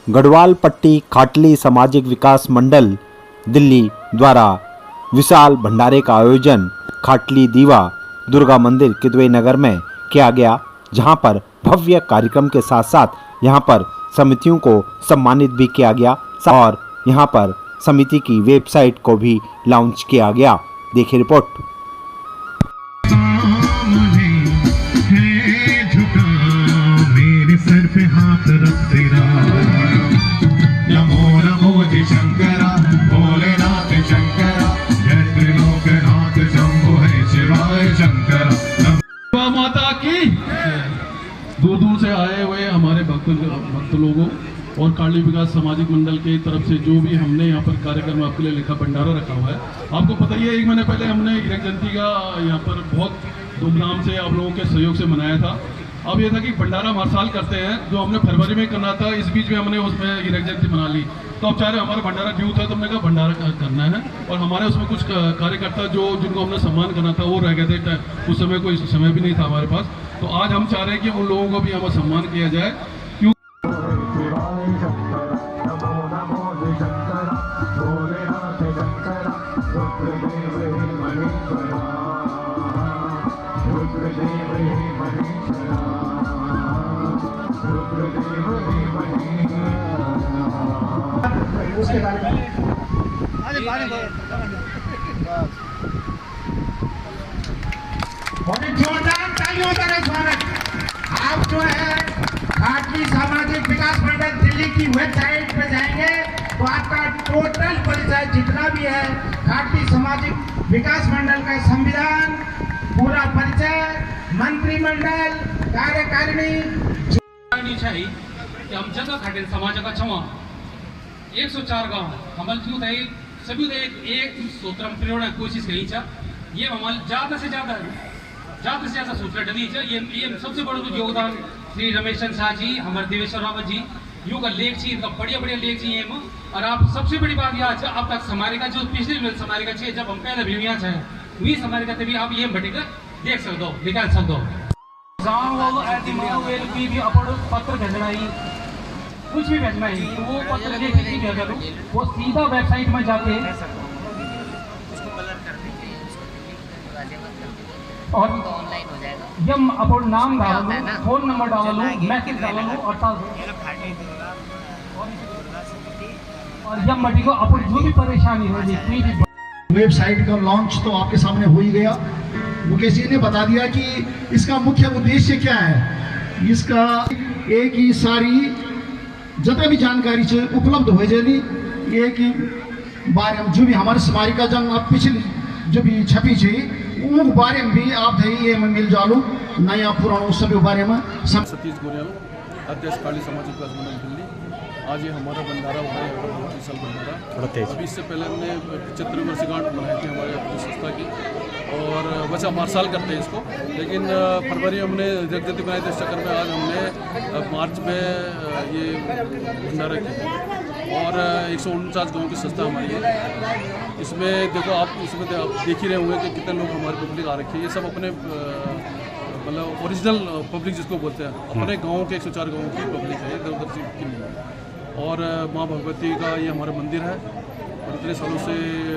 गढ़वाल पट्टी खाटली सामाजिक विकास मंडल दिल्ली द्वारा विशाल भंडारे का आयोजन खाटली दीवा दुर्गा मंदिर किदवई नगर में किया गया, जहां पर भव्य कार्यक्रम के साथ साथ यहां पर समितियों को सम्मानित भी किया गया और यहां पर समिति की वेबसाइट को भी लॉन्च किया गया। देखिए रिपोर्ट। सर पे हाथ रख तेरा नमो नमो जी शंकरा भोलेनाथ शंकरा जय त्रिलोकनाथ शंभो है शिवाय शंकरा। माता की दूर दूर से आए हुए हमारे भक्त लोगों और काली विकास सामाजिक मंडल की तरफ से जो भी हमने यहाँ पर कार्यक्रम आपके लिए लिखा भंडारा रखा हुआ है। आपको पता ही है 1 महीने पहले हमने हीरक जयंती का यहाँ पर बहुत धूमधाम से आप लोगों के सहयोग से मनाया था। अब ये था कि भंडारा हर साल करते हैं, जो हमने फरवरी में करना था, इस बीच में हमने उसमें हीरक जयंती मना ली। तो अब चाह रहे हमारा भंडारा ड्यू था, तो हमने कहा भंडारा करना है। और हमारे उसमें कुछ कार्यकर्ता जिनको हमने सम्मान करना था वो रह गए थे, उस समय कोई समय भी नहीं था हमारे पास। तो आज हम चाह रहे हैं कि उन लोगों को भी हमें सम्मान किया जाए। उसके बारे में बहुत जोरदार तालियों का स्वागत। आप जो है खाटली सामाजिक विकास मंडल दिल्ली की वेबसाइट पे जाएंगे तो आपका टोटल परिचय जितना भी है खाटली सामाजिक विकास मंडल का संविधान, पूरा परिचय, मंत्रिमंडल, कार्यकारिणी कि हम जगह खाटे समाज का छवा 104 गांव हमल क्यों थे सभी एक सूत्र में प्रयोग कोशिश करी था। ये हमारे ज़्यादा से ज़्यादा सूत्र डली था। ये सबसे बड़ा योगदान श्री रमेश शाह जी, हमारे देवेश्वर रावत जी, यूँ का लेख छी, इनका बढ़िया लेख छी ये। और आप सबसे बड़ी बात यह है अब तक समारिका जो पिछले समारिका छे जब हम पहले भी यहाँ है वही समारिका तभी आप ये बटेगा देख सकते हो, निकाल सकते हो। गाँव भी अपन पत्र भेजना ही कुछ भी भेजना है तो वो पत्र नहीं भेजा दो, वो सीधा वेबसाइट में जाके और ऑनलाइन हो जाएगा। जब अपन नाम डाल लो, फोन नंबर डाल लो, मैसेज डाल लो और जब मटी को अपन जो भी परेशानी हो जाए वेबसाइट का लॉन्च तो आपके सामने हो ही गया। मुकेश जी ने बता दिया कि इसका मुख्य उद्देश्य क्या है। इसका एक ही सारी जितना भी जानकारी से उपलब्ध हो जाएगी, एक ही बारे में जो भी हमारे स्मारिका जंग अब पिछली जो भी छपी थी उन बारे में भी आप ये में मिल जालो नया पुराना सभी बारे में। सतीश गोरियाल, अध्यक्ष काली सामाजिक विकास मंडल दिल्ली। आज ये हमारा भंडारा हो रहा है, बहुत विशाल भंडारा। अभी इससे पहले हमने 75 वर्षगांठ मनाई थी हमारे संस्था की, और वैसे हम हर साल करते हैं इसको, लेकिन फरवरी में हमने हीरक जयंती बनाई थी। इस चक्कर में आज हमने मार्च में ये भंडारा किया। और 149 गाँव की संस्था हमारी है। इसमें देखो आप इसमें आप देख ही रहे होंगे कि कितने लोग हमारी पब्लिक आ रखी है। ये सब अपने मतलब ओरिजिनल पब्लिक जिसको बोलते हैं, अपने गाँव के 104 गाँव की पब्लिक है, इधर उधर की नहीं। और माँ भगवती का ये हमारा मंदिर है और इतने सालों से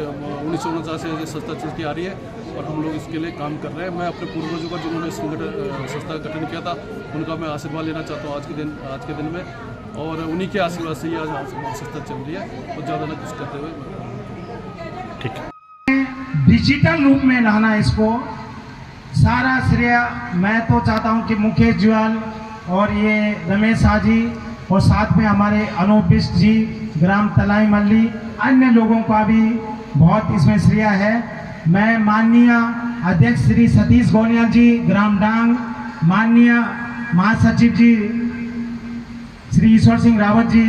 1949 से ये संस्था चलती आ रही है और हम लोग इसके लिए काम कर रहे हैं। मैं अपने पूर्वजों का जिन्होंने संस्था का गठन किया था उनका मैं आशीर्वाद लेना चाहता हूँ आज के दिन में, और उन्हीं के आशीर्वाद से ही आज संस्था चल रही है। तो ज़्यादा ना कुछ करते हुए ठीक है। डिजिटल रूप में लाना इसको सारा श्रेय मैं तो चाहता हूं कि मुकेश ज्वाल और ये रमेश शाह जी और साथ में हमारे अनूप बिष्ट जी, ग्राम तलाई मल्ली, अन्य लोगों का भी बहुत इसमें श्रेय है। मैं माननीय अध्यक्ष श्री सतीश गोनियाल जी, ग्राम डांग, माननीय महासचिव जी श्री ईश्वर सिंह रावत जी,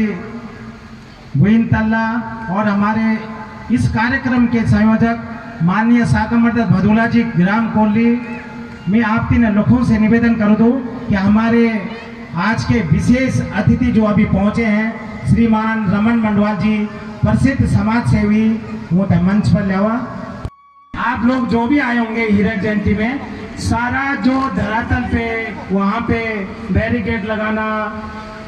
गुइन तल्ला, और हमारे इस कार्यक्रम के संयोजक माननीय साकमर्दत भदूला जी, ग्राम कोल्ली, मैं आप तीन लोगों से निवेदन कर दूं कि हमारे आज के विशेष अतिथि जो अभी पहुंचे हैं श्रीमान रमन मंडवाल जी, प्रसिद्ध समाज सेवी, वो मंच पर लेवा। आप लोग जो भी आए होंगे हीरक जयंती में, सारा जो धरातल पे वहाँ पे बैरिकेड लगाना,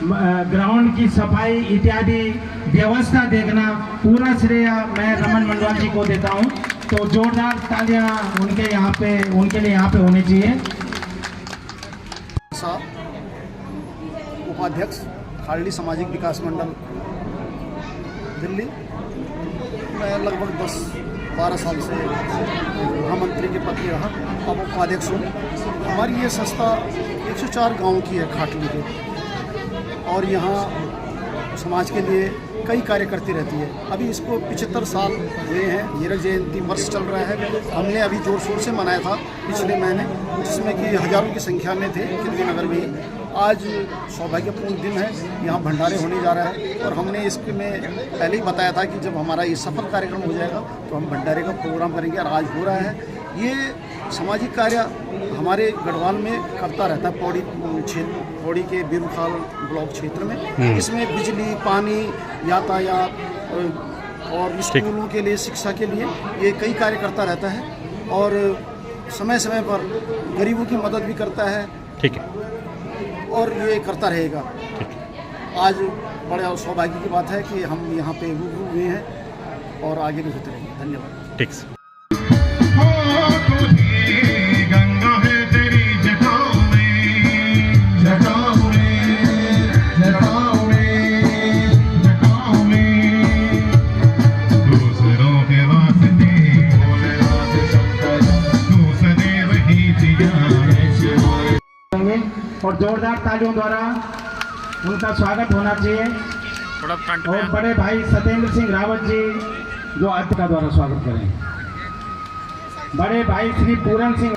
ग्राउंड की सफाई इत्यादि व्यवस्था देखना, पूरा श्रेय मैं रमन मंडवाल जी को देता हूं। तो जोरदार तालियां उनके लिए यहाँ पे होनी चाहिए। उपाध्यक्ष खाटली सामाजिक विकास मंडल दिल्ली। मैं लगभग 10-12 साल से महामंत्री के पद पे रहा, अब उपाध्यक्ष हूँ। हमारी ये संस्था 104 गांव की है खाटली के, और यहाँ समाज के लिए कई कार्य करती रहती है। अभी इसको 75 साल हुए हैं, हीरक जयंती वर्ष चल रहा है। हमने अभी जोर शोर से मनाया था पिछले महीने, जिसमें कि हज़ारों की संख्या में थे कितवी नगर में ही। आज सौभाग्यपूर्ण दिन है, यहाँ भंडारे होने जा रहा है, और हमने इसके में पहले ही बताया था कि जब हमारा ये सफल कार्यक्रम हो जाएगा तो हम भंडारे का प्रोग्राम करेंगे, और आज हो रहा है। ये सामाजिक कार्य हमारे गढ़वाल में करता रहता है, पौड़ी के बीरूखाल ब्लॉक क्षेत्र में। इसमें बिजली, पानी, यातायात और स्कूलों के लिए, शिक्षा के लिए ये कई कार्य करता रहता है, और समय समय पर गरीबों की मदद भी करता है। ठीक है, और ये करता रहेगा। आज बड़े सौभाग्य की बात है कि हम यहाँ पे रूबरू हुए हैं, और आगे भी होते रहेंगे। धन्यवाद। ठीक है। गंगा है तेरी जटाओं में, जटाओं में, जटाओं में, जटाओं में, दूसरों के वास्ते भोलेनाथ शंकर, तू सदैव ही दिया है शिवाय। और जोरदार तालियों द्वारा उनका स्वागत होना चाहिए। और बड़े भाई सत्येंद्र सिंह रावत जी जो अध्यक्ष का द्वारा स्वागत करें। बड़े भाई श्री पूरन सिंह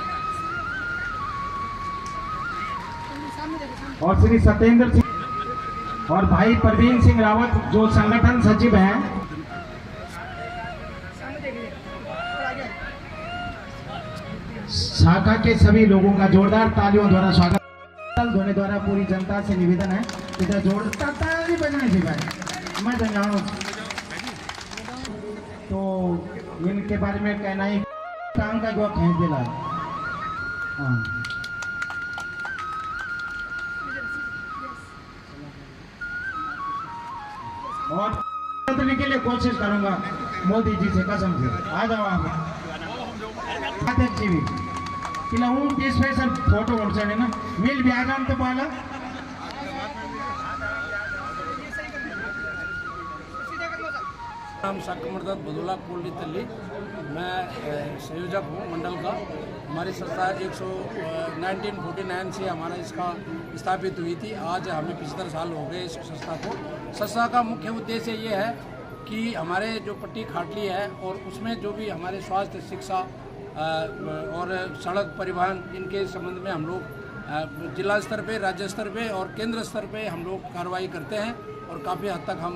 और श्री सत्येंद्र सिंह और भाई प्रवीण सिंह रावत जो संगठन सचिव हैं। शाखा के सभी लोगों का जोरदार तालियों द्वारा स्वागत धोने द्वारा पूरी जनता से निवेदन है, इधर जोरदार ताली बजने से भाई मैं जानूं। तो इनके बारे में कहना ही काम का जो खींच दिला। और के लिए कोशिश करूंगा मोदी जी से, कसम से। आ जाओ आप अध्यक्ष जी भी कि हूँ स्पेशल फोटो उठने ना मिल भी आ जाओ तो पहला नाम साकमरदत बदुला कोल्डी तल्ली। मैं संयोजक हूँ मंडल का। हमारी संस्था 1949 से हमारा इसका स्थापित हुई थी। आज हमें 75 साल हो गए इस संस्था को। संस्था का मुख्य उद्देश्य ये है कि हमारे जो पट्टी खाटली है और उसमें जो भी हमारे स्वास्थ्य, शिक्षा और सड़क परिवहन, इनके संबंध में हम लोग जिला स्तर पे, राज्य स्तर पे और केंद्र स्तर पे हम लोग कार्रवाई करते हैं, और काफ़ी हद तक हम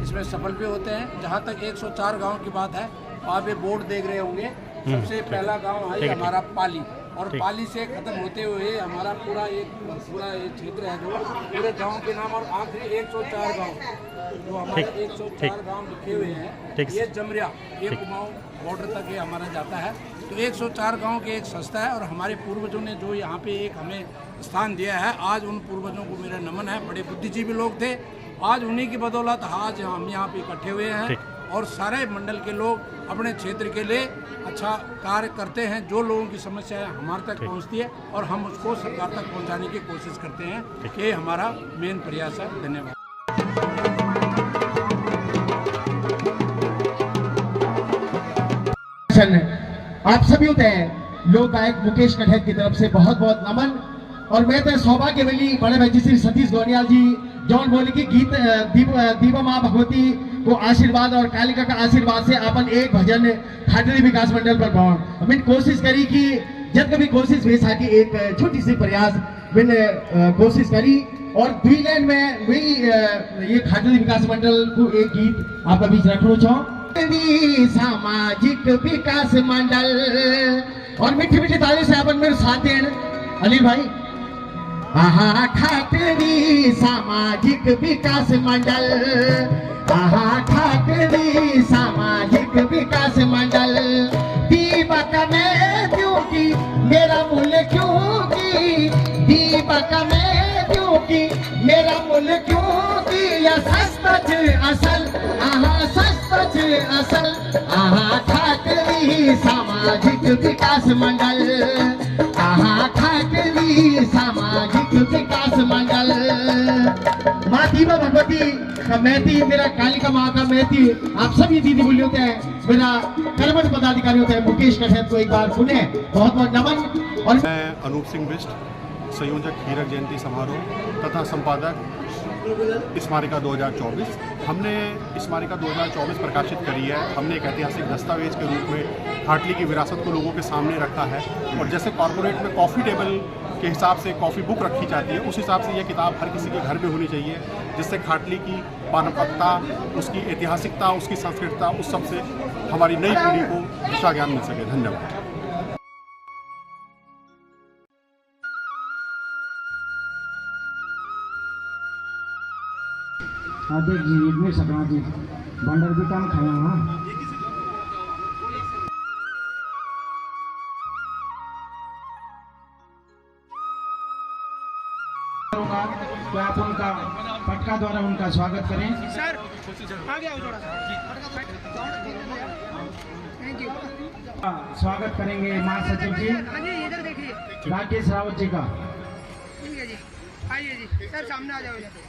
इसमें सफल भी होते हैं। जहाँ तक 104 गांव की बात है, आप ये बोर्ड देख रहे होंगे। सबसे पहला गांव है हमारा पाली, और पाली से खत्म होते हुए हमारा पूरा एक क्षेत्र है जो पूरे गांव के नाम, और आखिरी 104 गांव जो हमारे 104 गांव लिखे हुए हैं, ये जमरिया, ये कुमाऊं बॉर्डर तक ये हमारा जाता है। तो 104 गांव की एक संस्था है, और हमारे पूर्वजों ने जो यहाँ पे एक हमें स्थान दिया है, आज उन पूर्वजों को मेरा नमन है। बड़े बुद्धिजीवी लोग थे, आज उन्हीं की बदौलत आज हम यहाँ पे इकट्ठे हुए हैं, और सारे मंडल के लोग अपने क्षेत्र के लिए अच्छा कार्य करते हैं। जो लोगों की समस्या है हमारे तक पहुँचती है, और हम उसको सरकार तक पहुँचाने की कोशिश करते हैं। ये हमारा मेन प्रयास है। धन्यवाद। आप सभी लोक गायक मुकेश कठेत की तरफ से बहुत बहुत नमन। और मैं तो सौभाग्यवली बड़े भाई श्री सतीश गोनियाल जी जौन बोले कि गीत दीपा माँ भगवती को आशीर्वाद और कालिका का आशीर्वाद से अपन एक भजन खाटली विकास मंडल पर पाऊं। मैंने कोशिश करी कि जब कभी कोशिश हुई साकी एक छोटी सी प्रयास मैंने कोशिश करी, और द्विलैंड में वही ये खाटली विकास मंडल को एक गीत आपका बीच रखना चाहूँ। सामाजिक विकास मंडल, और मीठी मीठी ताली से अपन मेरे साथ दें अनिल भाई। आहा खाटली सामाजिक विकास मंडल, आहा खाटली सामाजिक विकास मंडल। दीपक में क्योंकि मेरा मूल्य क्योंकि, दीपक में क्योंकि मेरा बोल क्यों कि यह सच असल आहा सच असल आहा ठाकरी सामाजिक विकास मंडल आहा ठाकरी सामाजिक विकास मंडल। माँ दीवा भगवती का महती, मेरा कालिका माँ का महती, आप सभी दीदी बोली होते हैं, मेरा कर्मठ पदाधिकारी होता है मुकेश कठेत को एक बार पुनः बहुत बहुत नमन। और मैं अनूप सिंह बिष्ट, संयोजक हीरक जयंती समारोह तथा संपादक स्मारिका 2024। हमने स्मारिका 2024 प्रकाशित करी है। हमने एक ऐतिहासिक दस्तावेज के रूप में खाटली की विरासत को लोगों के सामने रखा है, और जैसे कॉर्पोरेट में कॉफ़ी टेबल के हिसाब से कॉफ़ी बुक रखी जाती है, उस हिसाब से यह किताब हर किसी के घर में होनी चाहिए, जिससे खाटली की पारंपरिकता, उसकी ऐतिहासिकता, उसकी संस्कृतता, उस सब से हमारी नई पीढ़ी को दिशा ज्ञान मिल सके। धन्यवाद। देख जी इतनी संक्रांति बंडर भी काम खाया वहाँ तो आप उनका पटका द्वारा उनका स्वागत करें। सर आगे आओ थोड़ा स्वागत करेंगे मां सचिव जी इधर देखिए राकेश रावत जी का। ठीक है जी, आइए जी सर सामने आ जाओ इधर देखो।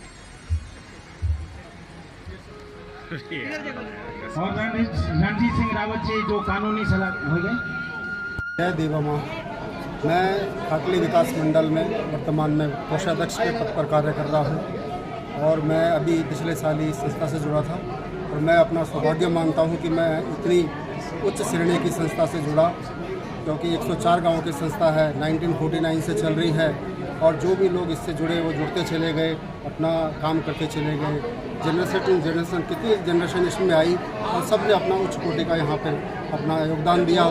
और रणजीत सिंह रावत जी जो कानूनी सलाह हो गए। जय देवा माँ। मैं खाटली विकास मंडल में वर्तमान में कोषाध्यक्ष के पद पर कार्य कर रहा हूँ, और मैं अभी पिछले साल ही संस्था से जुड़ा था, और मैं अपना सौभाग्य मानता हूँ कि मैं इतनी उच्च श्रेणी की संस्था से जुड़ा, क्योंकि 104 गाँव की संस्था है, 1949 से चल रही है, और जो भी लोग इससे जुड़े वो जुड़ते चले गए, अपना काम करते चले गए। जनरेशन टू जनरेशन कितनी जनरेशन इसमें आई, और सब ने अपना उच्च कोटि का यहाँ पर अपना योगदान दिया।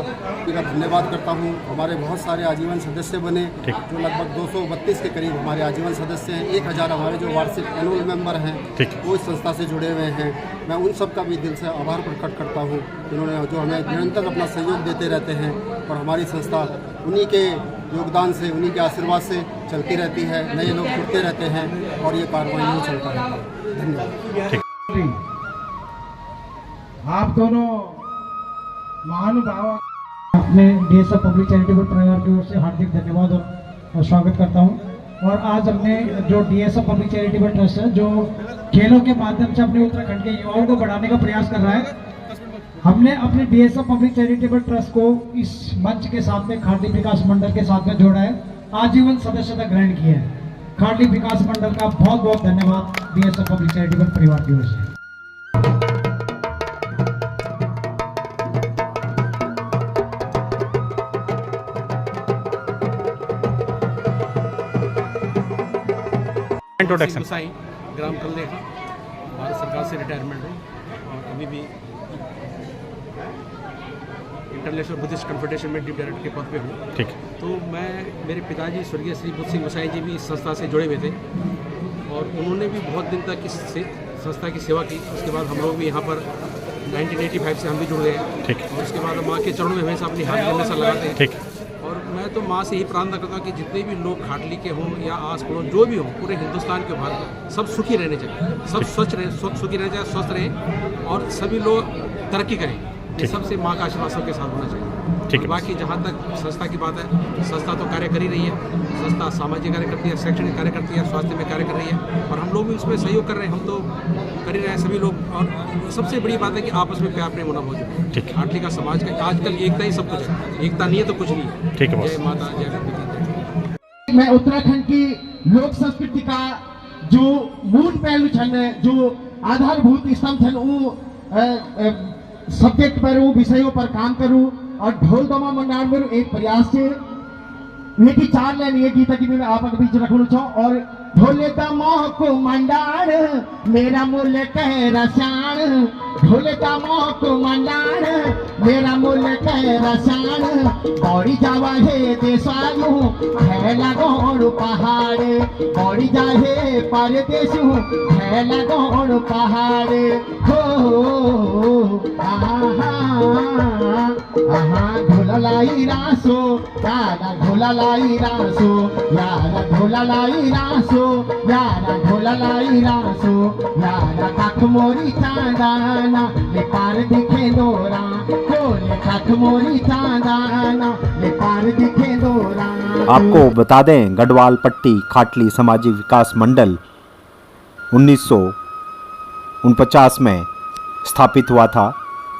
मेरा धन्यवाद करता हूँ। हमारे बहुत सारे आजीवन सदस्य बने, जो लगभग 232 के करीब हमारे आजीवन सदस्य हैं। 1000 हमारे जो वार्षिक एनुअल मेंबर हैं वो इस संस्था से जुड़े हुए हैं। मैं उन सब का भी दिल से आभार प्रकट करता हूँ, जिन्होंने जो हमें निरंतर अपना सहयोग देते रहते हैं, और हमारी संस्था उन्हीं के योगदान से, उन्हीं के आशीर्वाद से चलती रहती है। नए लोग जुड़ते रहते हैं, और ये कार्रवाई नहीं चलता रहता है। धन्यवाद। आप दोनों महानुभाव अपने डीएसएफ पब्लिक चैरिटेबल परिवार की ओर से हार्दिक धन्यवाद और स्वागत करता हूं। और आज हमने जो डीएसएफ पब्लिक चैरिटेबल ट्रस्ट है, जो खेलों के माध्यम से अपने उत्तराखंड के युवाओं को बढ़ाने का प्रयास कर रहा है, हमने अपने डीएसएफ पब्लिक चैरिटेबल ट्रस्ट को इस मंच के साथ में खाटली विकास मंडल के साथ में जोड़ा है, आजीवन सदस्यता ग्रहण की है। खाटली विकास मंडल का बहुत बहुत धन्यवाद डीएसएफ पब्लिक चैरिटेबल परिवार की ओर से। इंट्रोडक्शन साईं ग्राम कलदेखा, भारत सरकार से रिटायरमेंट है, और अभी भी इंटरनेशनल बुद्धिस्ट कन्फेडरेशन में डिप्टी डायरेक्टर के पद पे हूँ। ठीक। तो मैं, मेरे पिताजी स्वर्गीय श्री बुद्ध सिंह गोसाई जी भी इस संस्था से जुड़े हुए थे, और उन्होंने भी बहुत दिन तक इस संस्था की सेवा की। उसके बाद हम लोग भी यहाँ पर 1985 से हम भी जुड़ गए हैं। ठीक। और उसके बाद माँ के चरणों में हमेशा अपनी हाथ हमेशा लगाते हैं। ठीक। और मैं तो माँ से यही प्रार्थना करता हूँ कि जितने भी लोग खाटली के हों या आस पड़ोस जो भी हों, पूरे हिंदुस्तान के भारत, सब सुखी रहने चाहिए, सब स्वच्छ रहे, सुखी रहने चाहिए, स्वस्थ रहें, और सभी लोग तरक्की करें। ये सबसे माँ का आशीर्वाद सबके साथ होना चाहिए। ठीक है। बाकी जहाँ तक संस्था की बात है, संस्था तो कार्य कर ही रही है। संस्था सामाजिक कार्य करती है, शैक्षणिक कार्य करती है, स्वास्थ्य में कार्य कर रही है, और हम लोग भी उसमें सहयोग कर रहे हैं। हम तो कर ही रहे हैं सभी लोग, और सबसे बड़ी बात है कि आपस में प्यार प्रेम होना बहुत जरूरी है। ठीक। खाटली का समाज का आजकल एकता ही सब कुछ है, एकता नहीं है तो कुछ नहीं है। ठीक है। जय माता, जय गणपति। मैं उत्तराखंड की लोक संस्कृति का जो मूल पहलू छन, जो आधारभूत स्तंभ छन, वो सब्जेक्ट पर, वो विषयों पर काम करूं, और ढोल दमा मंडाण में एक प्रयास से ये 4 लाइन ये गीत की मैं आप बीच रखूं छो। और ढोले दमा को मंडाण मेरा मूल कह रसाण ढोल का मोक मंडाण मेरा मुल्क रसाण बड़ी जावा हे देशालू है लगोड़ पहाड़ बड़ी जाहे परदेशू है लगोड़ पहाड़ हो ढोलाई रासो यारा ढोलाई रासो यारा ढोलाई रासो यारा ढोलाई रासो यारा काख मोरी चांदाना ले पार दिखे दोरा ले काख मोरी चांदाना ले पार दिखे दोरा। आपको बता दें गढ़वाल पट्टी खाटली सामाजिक विकास मंडल 1949 में स्थापित हुआ था,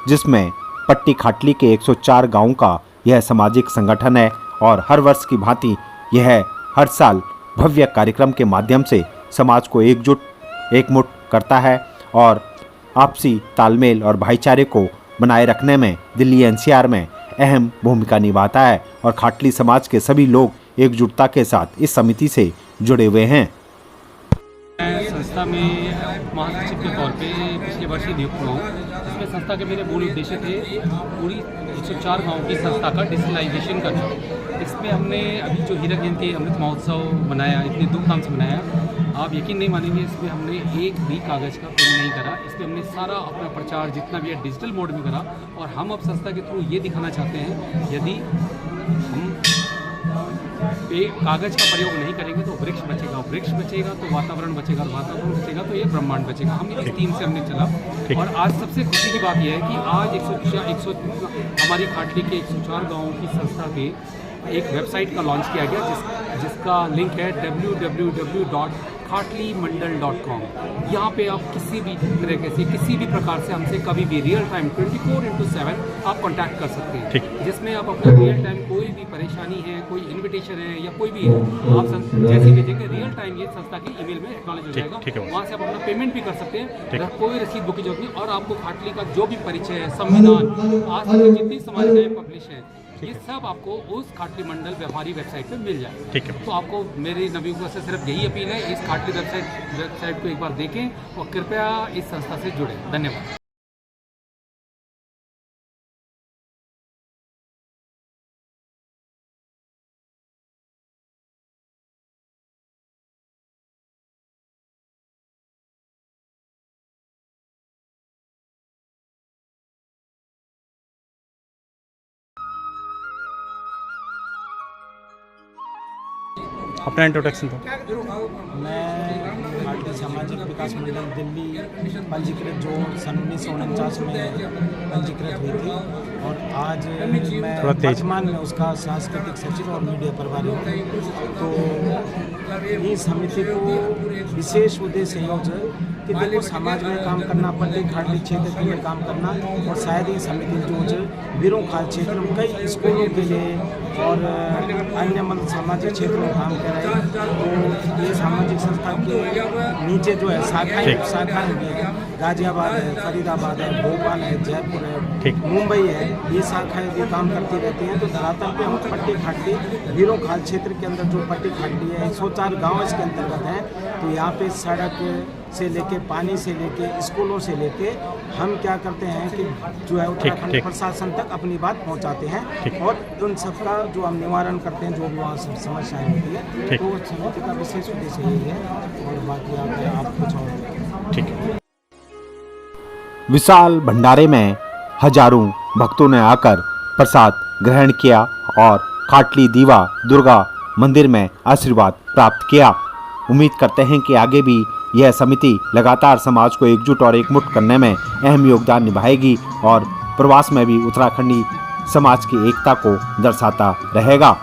जिसमें पट्टी खाटली के 104 गांवों का यह सामाजिक संगठन है और हर वर्ष की भांति यह हर साल भव्य कार्यक्रम के माध्यम से समाज को एकमुठ करता है और आपसी तालमेल और भाईचारे को बनाए रखने में दिल्ली एनसीआर में अहम भूमिका निभाता है और खाटली समाज के सभी लोग एकजुटता के साथ इस समिति से जुड़े हुए हैं। संस्था में महासचिव के तौर पे पिछले वर्ष ही नियुक्त हुआ हूँ। इसमें संस्था के मेरे मूल उद्देश्य थे पूरी 104 गाँव की संस्था का डिजिटलाइजेशन करना। इसमें हमने अभी जो हीरक जयंती अमृत महोत्सव मनाया, इतने धूमधाम से मनाया, आप यकीन नहीं मानेंगे, इसमें हमने एक भी कागज़ का प्रिंट नहीं करा। इसमें हमने सारा अपना प्रचार जितना भी है डिजिटल मोड में करा और हम अब संस्था के थ्रू ये दिखाना चाहते हैं यदि हम कागज़ का प्रयोग नहीं करेंगे तो वृक्ष बचेगा तो वातावरण बचेगा और वातावरण बचेगा तो ये ब्रह्मांड बचेगा। हम इस थीम से हमने चला और आज सबसे खुशी की बात यह है कि आज हमारी खाटली के 104 गाँवों की संस्था के एक वेबसाइट का लॉन्च किया गया जिसका लिंक है www.khatlimandal.com। यहाँ पे आप किसी भी तरीके से किसी भी प्रकार से हमसे कभी भी रियल टाइम 24/7 आप कांटेक्ट कर सकते हैं, जिसमें आप अपना रियल टाइम कोई भी परेशानी है, कोई इन्विटेशन है या कोई भी आप जैसे भेजेंगे रियल टाइम ये संस्था की ईमेल में एक्नॉलेज हो जाएगा। वहाँ से आप अपना पेमेंट भी कर सकते हैं, कोई रसीद बुक की जरूरत नहीं। और आपको खाटली का जो भी परिचय है, संविधान, आज तक जितनी समाचार पब्लिश है, ये सब आपको उस खाटली मंडल व्यापारी वेबसाइट पे मिल जाएगा। ठीक है। तो आपको मेरी नवयुवकों से सिर्फ यही अपील है, इस खाटली वेबसाइट को एक बार देखें और कृपया इस संस्था से जुड़ें। धन्यवाद। अपना इंट्रोडक्शन दो। मैं खाटली सामाजिक विकास मंडल दिल्ली पंजीकृत जो सन 1949 में पंजीकृत हुई थी और आज मैं वर्तमान में उसका सांस्कृतिक सचिव और मीडिया प्रभारी हूँ। तो इस समिति को विशेष उद्देश्य योजना कि देखो समाज में काम करना, पट्टी खाटली क्षेत्र में काम करना और शायद ये समिति जो वीरों खाल क्षेत्र में कई स्कूलों के लिए और अन्य मतलब सामाजिक क्षेत्रों में काम कर रहे हैं। तो ये सामाजिक संस्था के नीचे जो है शाखाएं भी हैं, गाजियाबाद है, फरीदाबाद है, भोपाल है, जयपुर है, मुंबई है, ये शाखाएं भी काम करती रहती हैं। तो धरातल पे हम पट्टी खाटली वीरों खाल क्षेत्र के अंदर जो पट्टी खाटली है 104 गाँव इसके अंतर्गत हैं। तो यहाँ पे सड़क से लेके पानी से लेके स्कूलों से लेके हम क्या करते हैं कि जो है उत्तराखंड प्रशासन तक अपनी बात पहुंचाते हैं और उन सबका जो हम निवारण करते हैं जो भी वहाँ सब समस्याएं होती है। तो समिति का विशेष उद्देश्य यही है और बाकी आप कुछ और। ठीक है। विशाल भंडारे में हजारों भक्तों ने आकर प्रसाद ग्रहण किया और खाटली दीवा दुर्गा मंदिर में आशीर्वाद प्राप्त किया। उम्मीद करते हैं कि आगे भी यह समिति लगातार समाज को एकजुट और एकमुठ करने में अहम योगदान निभाएगी और प्रवास में भी उत्तराखंडी समाज की एकता को दर्शाता रहेगा।